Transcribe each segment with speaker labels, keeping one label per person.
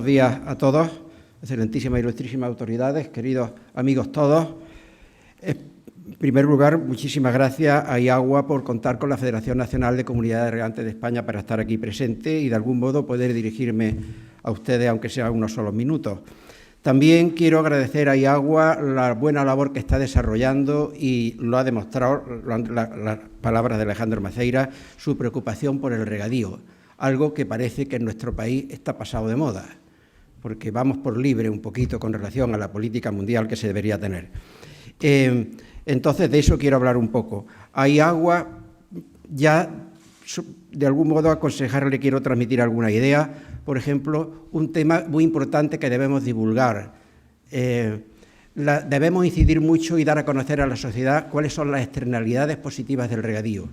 Speaker 1: días a todos, excelentísimas y ilustrísimas autoridades, queridos amigos todos. En primer lugar, muchísimas gracias a IAGUA por contar con la Federación Nacional de Comunidades de Regantes de España para estar aquí presente y de algún modo poder dirigirme a ustedes, aunque sea unos solos minutos. También quiero agradecer a IAGUA la buena labor que está desarrollando y lo ha demostrado las palabras de Alejandro Maceira, su preocupación por el regadío, algo que parece que en nuestro país está pasado de moda, porque vamos por libre un poquito con relación a la política mundial que se debería tener. Entonces, de eso quiero hablar un poco. A IAGUA ya, de algún modo, aconsejarle, quiero transmitir alguna idea. Por ejemplo, un tema muy importante que debemos divulgar. Debemos incidir mucho y dar a conocer a la sociedad cuáles son las externalidades positivas del regadío.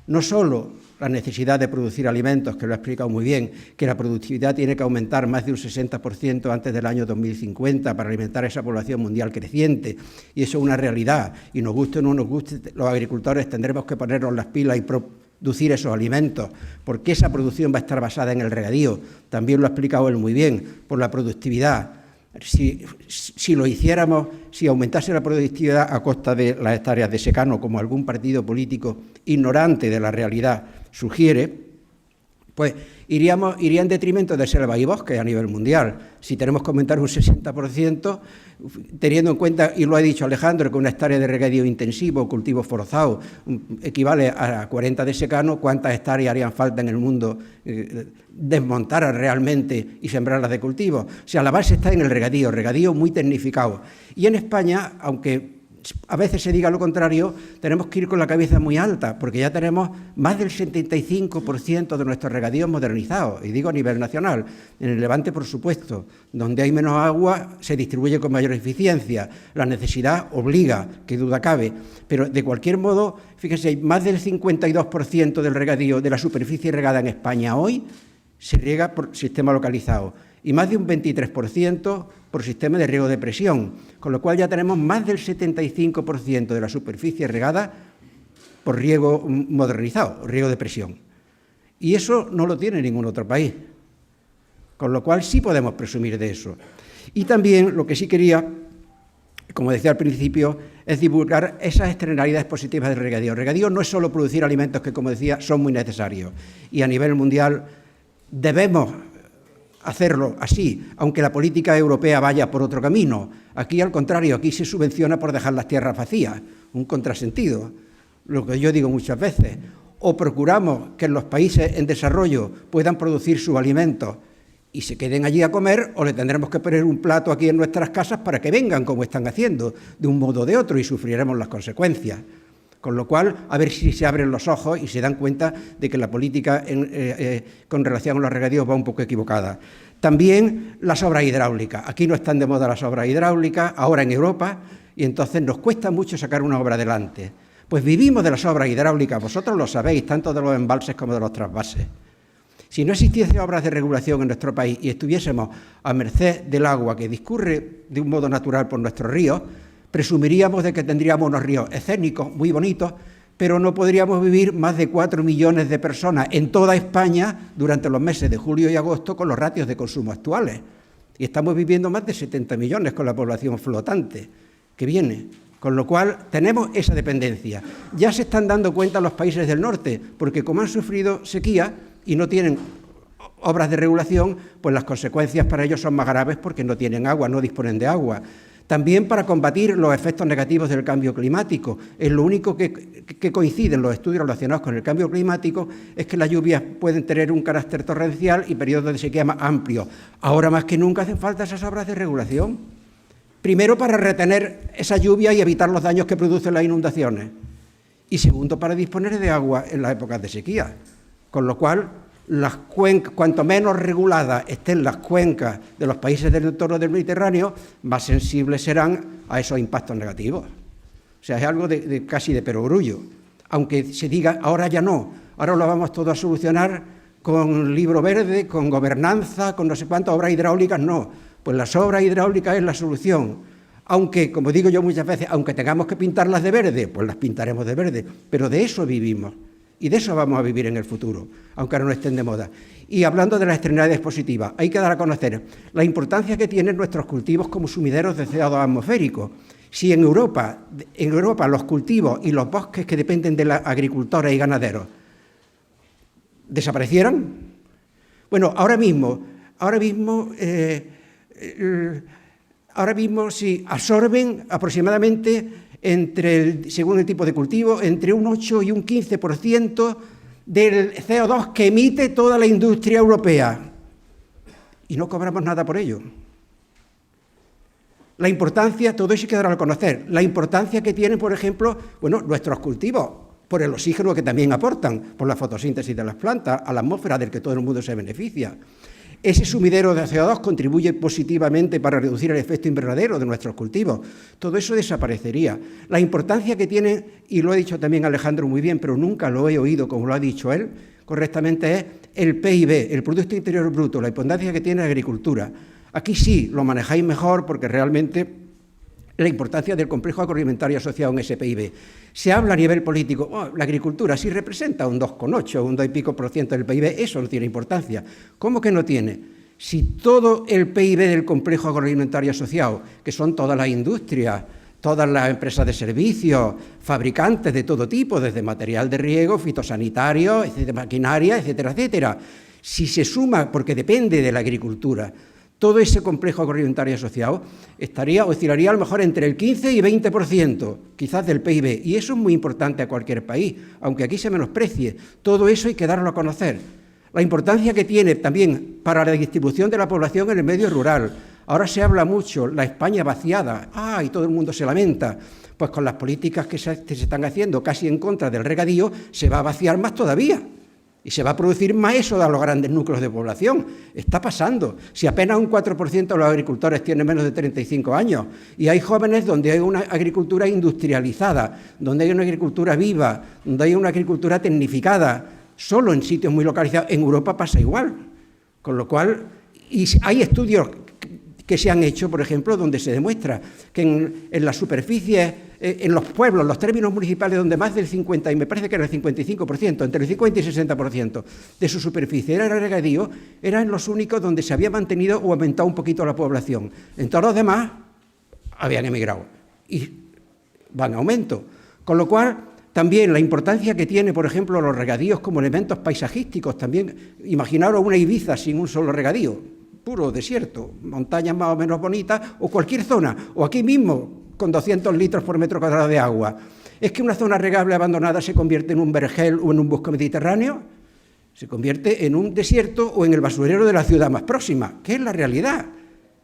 Speaker 1: No solo la necesidad de producir alimentos, que lo ha explicado muy bien, que la productividad tiene que aumentar más de un 60% antes del año 2050 para alimentar a esa población mundial creciente, y eso es una realidad, y nos guste o no nos guste, los agricultores tendremos que ponernos las pilas y producir esos alimentos, porque esa producción va a estar basada en el regadío, también lo ha explicado él muy bien, por la productividad. Si lo hiciéramos, si aumentase la productividad a costa de las hectáreas de secano, como algún partido político ignorante de la realidad sugiere, pues iría en detrimento de selva y bosque a nivel mundial. Si tenemos que aumentar un 60%, teniendo en cuenta, y lo ha dicho Alejandro, que una hectárea de regadío intensivo, cultivo forzado, equivale a 40 de secano, ¿cuántas hectáreas harían falta en el mundo desmontar realmente y sembrarlas de cultivo? O sea, la base está en el regadío muy tecnificado. Y en España, aunque a veces se diga lo contrario, tenemos que ir con la cabeza muy alta, porque ya tenemos más del 75% de nuestros regadíos modernizados, y digo a nivel nacional. En el Levante, por supuesto, donde hay menos agua, se distribuye con mayor eficiencia. La necesidad obliga, qué duda cabe, pero de cualquier modo, fíjense, más del 52% del regadío, de la superficie regada en España hoy, se riega por sistema localizado, y más de un 23% por sistema de riego de presión, con lo cual ya tenemos más del 75% de la superficie regada por riego modernizado, riego de presión. Y eso no lo tiene ningún otro país, con lo cual sí podemos presumir de eso. Y también lo que sí quería, como decía al principio, es divulgar esas externalidades positivas del regadío. El regadío no es solo producir alimentos que, como decía, son muy necesarios, y a nivel mundial debemos hacerlo así, aunque la política europea vaya por otro camino. Aquí, al contrario, aquí se subvenciona por dejar las tierras vacías, un contrasentido, lo que yo digo muchas veces. O procuramos que los países en desarrollo puedan producir sus alimentos y se queden allí a comer, o le tendremos que poner un plato aquí en nuestras casas para que vengan, como están haciendo, de un modo o de otro, y sufriremos las consecuencias. Con lo cual, a ver si se abren los ojos y se dan cuenta de que la política con relación a los regadíos va un poco equivocada. También las obras hidráulicas. Aquí no están de moda las obras hidráulicas, ahora en Europa, y entonces nos cuesta mucho sacar una obra adelante. Pues vivimos de las obras hidráulicas, vosotros lo sabéis, tanto de los embalses como de los trasvases. Si no existiesen obras de regulación en nuestro país y estuviésemos a merced del agua que discurre de un modo natural por nuestros ríos, presumiríamos de que tendríamos unos ríos escénicos muy bonitos, pero no podríamos vivir más de 4 millones de personas en toda España durante los meses de julio y agosto con los ratios de consumo actuales. Y estamos viviendo más de 70 millones con la población flotante que viene. Con lo cual tenemos esa dependencia. Ya se están dando cuenta los países del norte, porque como han sufrido sequía y no tienen obras de regulación, pues las consecuencias para ellos son más graves porque no tienen agua, no disponen de agua. También para combatir los efectos negativos del cambio climático. Es lo único que coinciden los estudios relacionados con el cambio climático, es que las lluvias pueden tener un carácter torrencial y periodos de sequía más amplios. Ahora más que nunca hacen falta esas obras de regulación. Primero, para retener esa lluvia y evitar los daños que producen las inundaciones. Y segundo, para disponer de agua en las épocas de sequía. Con lo cual, cuanto menos reguladas estén las cuencas de los países del entorno del Mediterráneo, más sensibles serán a esos impactos negativos. O sea, es algo casi de perogrullo. Aunque se diga, ahora ya no, ahora lo vamos todo a solucionar con libro verde, con gobernanza, con no sé cuántas obras hidráulicas, no. Pues las obras hidráulicas es la solución. Aunque, como digo yo muchas veces, aunque tengamos que pintarlas de verde, pues las pintaremos de verde, pero de eso vivimos. Y de eso vamos a vivir en el futuro, aunque ahora no estén de moda. Y hablando de las externalidades positivas, hay que dar a conocer la importancia que tienen nuestros cultivos como sumideros de CO2 atmosférico. Si en Europa los cultivos y los bosques que dependen de las agricultores y ganaderos desaparecieran, bueno, ahora mismo sí absorben aproximadamente, según el tipo de cultivo, entre un 8 y un 15% del CO2 que emite toda la industria europea. Y no cobramos nada por ello. La importancia, todo eso hay que darlo a conocer, la importancia que tienen, por ejemplo, nuestros cultivos, por el oxígeno que también aportan, por la fotosíntesis de las plantas, a la atmósfera del que todo el mundo se beneficia. Ese sumidero de CO2 contribuye positivamente para reducir el efecto invernadero de nuestros cultivos. Todo eso desaparecería. La importancia que tiene, y lo ha dicho también Alejandro muy bien, pero nunca lo he oído como lo ha dicho él correctamente, es el PIB, el Producto Interior Bruto, la importancia que tiene la agricultura. Aquí sí lo manejáis mejor porque realmente la importancia del complejo agroalimentario asociado en ese PIB. Se habla a nivel político, la agricultura sí representa un 2,8, un 2 y pico % del PIB, eso no tiene importancia. ¿Cómo que no tiene? Si todo el PIB del complejo agroalimentario asociado, que son todas las industrias, todas las empresas de servicios, fabricantes de todo tipo, desde material de riego, fitosanitario, maquinaria, etcétera, etcétera, si se suma, porque depende de la agricultura, todo ese complejo agroalimentario asociado oscilaría a lo mejor entre el 15 y 20%, quizás del PIB, y eso es muy importante a cualquier país, aunque aquí se menosprecie. Todo eso hay que darlo a conocer. La importancia que tiene también para la distribución de la población en el medio rural. Ahora se habla mucho, la España vaciada, y todo el mundo se lamenta. Pues con las políticas que se están haciendo casi en contra del regadío, se va a vaciar más todavía. Y se va a producir más eso de los grandes núcleos de población. Está pasando. Si apenas un 4% de los agricultores tienen menos de 35 años y hay jóvenes donde hay una agricultura industrializada, donde hay una agricultura viva, donde hay una agricultura tecnificada, solo en sitios muy localizados. En Europa pasa igual. Con lo cual, y hay estudios que se han hecho, por ejemplo, donde se demuestra que en las superficies, en los pueblos, los términos municipales, donde más del 50, y me parece que era el 55%, entre el 50 y 60% de su superficie era regadío, eran los únicos donde se había mantenido o aumentado un poquito la población. En todos los demás habían emigrado y van a aumento. Con lo cual, también la importancia que tiene, por ejemplo, los regadíos como elementos paisajísticos. También, imaginaros una Ibiza sin un solo regadío, puro desierto, montañas más o menos bonitas, o cualquier zona, o aquí mismo, con 200 litros por metro cuadrado de agua. ¿Es que una zona regable abandonada se convierte en un vergel o en un bosque mediterráneo? Se convierte en un desierto o en el basurero de la ciudad más próxima, que es la realidad.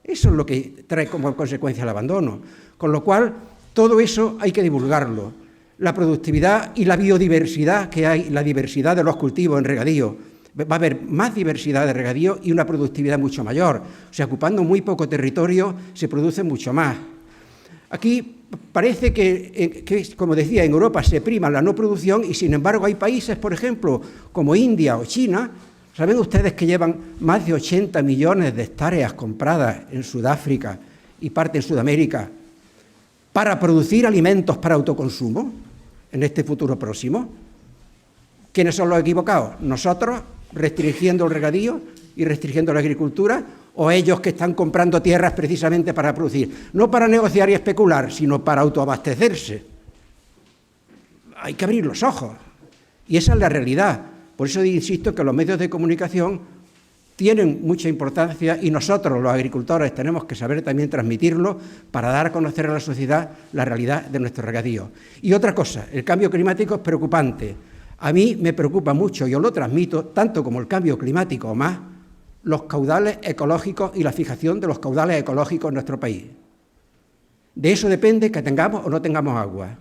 Speaker 1: Eso es lo que trae como consecuencia el abandono. Con lo cual, todo eso hay que divulgarlo. La productividad y la biodiversidad que hay, la diversidad de los cultivos en regadío. Va a haber más diversidad de regadío y una productividad mucho mayor. O sea, ocupando muy poco territorio se produce mucho más. Aquí parece que, como decía, en Europa se prima la no producción y, sin embargo, hay países, por ejemplo, como India o China. ¿Saben ustedes que llevan más de 80 millones de hectáreas compradas en Sudáfrica y parte en Sudamérica para producir alimentos para autoconsumo en este futuro próximo? ¿Quiénes son los equivocados? ¿Nosotros, restringiendo el regadío y restringiendo la agricultura, o ellos que están comprando tierras precisamente para producir? No para negociar y especular, sino para autoabastecerse. Hay que abrir los ojos. Y esa es la realidad. Por eso insisto que los medios de comunicación tienen mucha importancia y nosotros, los agricultores, tenemos que saber también transmitirlo para dar a conocer a la sociedad la realidad de nuestro regadío. Y otra cosa, el cambio climático es preocupante. A mí me preocupa mucho, yo lo transmito, tanto como el cambio climático o más, los caudales ecológicos y la fijación de los caudales ecológicos en nuestro país. De eso depende que tengamos o no tengamos agua.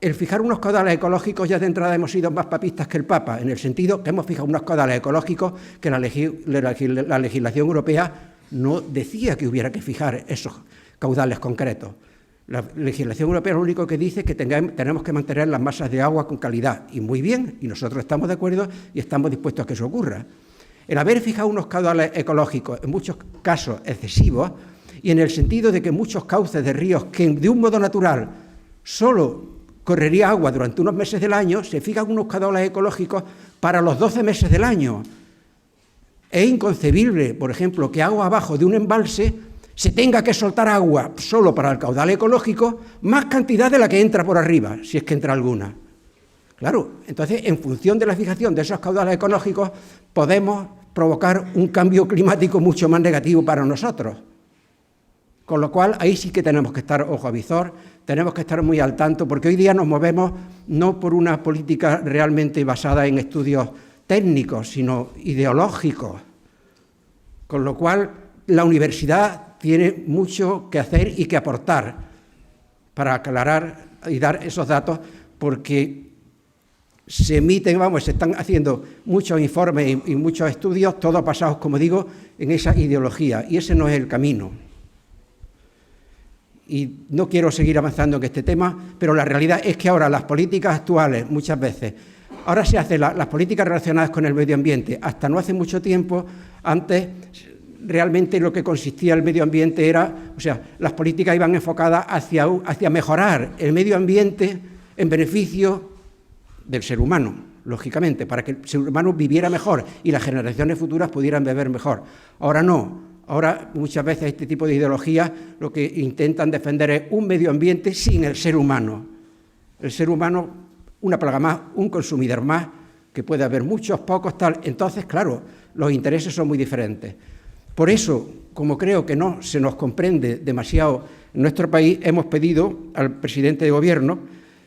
Speaker 1: El fijar unos caudales ecológicos, ya de entrada hemos sido más papistas que el Papa, en el sentido que hemos fijado unos caudales ecológicos que la legislación europea no decía que hubiera que fijar esos caudales concretos. La legislación europea lo único que dice es que tenemos que mantener las masas de agua con calidad, y muy bien, y nosotros estamos de acuerdo y estamos dispuestos a que eso ocurra. El haber fijado unos caudales ecológicos, en muchos casos excesivos, y en el sentido de que muchos cauces de ríos que de un modo natural solo correría agua durante unos meses del año, se fijan unos caudales ecológicos para los 12 meses del año. Es inconcebible, por ejemplo, que agua abajo de un embalse se tenga que soltar agua solo para el caudal ecológico, más cantidad de la que entra por arriba, si es que entra alguna. Claro, entonces, en función de la fijación de esos caudales ecológicos, podemos provocar un cambio climático mucho más negativo para nosotros. Con lo cual, ahí sí que tenemos que estar ojo a visor, tenemos que estar muy al tanto, porque hoy día nos movemos no por una política realmente basada en estudios técnicos, sino ideológicos. Con lo cual, la universidad tiene mucho que hacer y que aportar para aclarar y dar esos datos, porque se emiten, se están haciendo muchos informes y muchos estudios, todos basados, como digo, en esa ideología, y ese no es el camino. Y no quiero seguir avanzando en este tema, pero la realidad es que ahora las políticas actuales, muchas veces, ahora se hacen las políticas relacionadas con el medio ambiente. Hasta no hace mucho tiempo, antes, realmente lo que consistía el medio ambiente era, las políticas iban enfocadas hacia mejorar el medio ambiente en beneficio del ser humano, lógicamente, para que el ser humano viviera mejor y las generaciones futuras pudieran beber mejor. Ahora no. Ahora, muchas veces, este tipo de ideologías lo que intentan defender es un medio ambiente sin el ser humano. El ser humano, una plaga más, un consumidor más, que puede haber muchos, pocos, tal. Entonces, claro, los intereses son muy diferentes. Por eso, como creo que no se nos comprende demasiado en nuestro país, hemos pedido al presidente de Gobierno,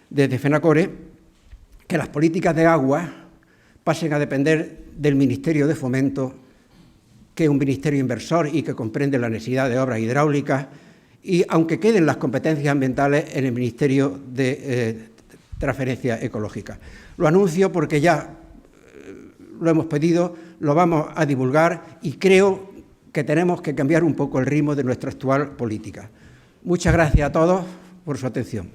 Speaker 1: desde FENACORE, que las políticas de agua pasen a depender del Ministerio de Fomento, que es un ministerio inversor y que comprende la necesidad de obras hidráulicas, y aunque queden las competencias ambientales en el Ministerio de Transferencia Ecológica. Lo anuncio porque ya lo hemos pedido, lo vamos a divulgar y creo que tenemos que cambiar un poco el ritmo de nuestra actual política. Muchas gracias a todos por su atención.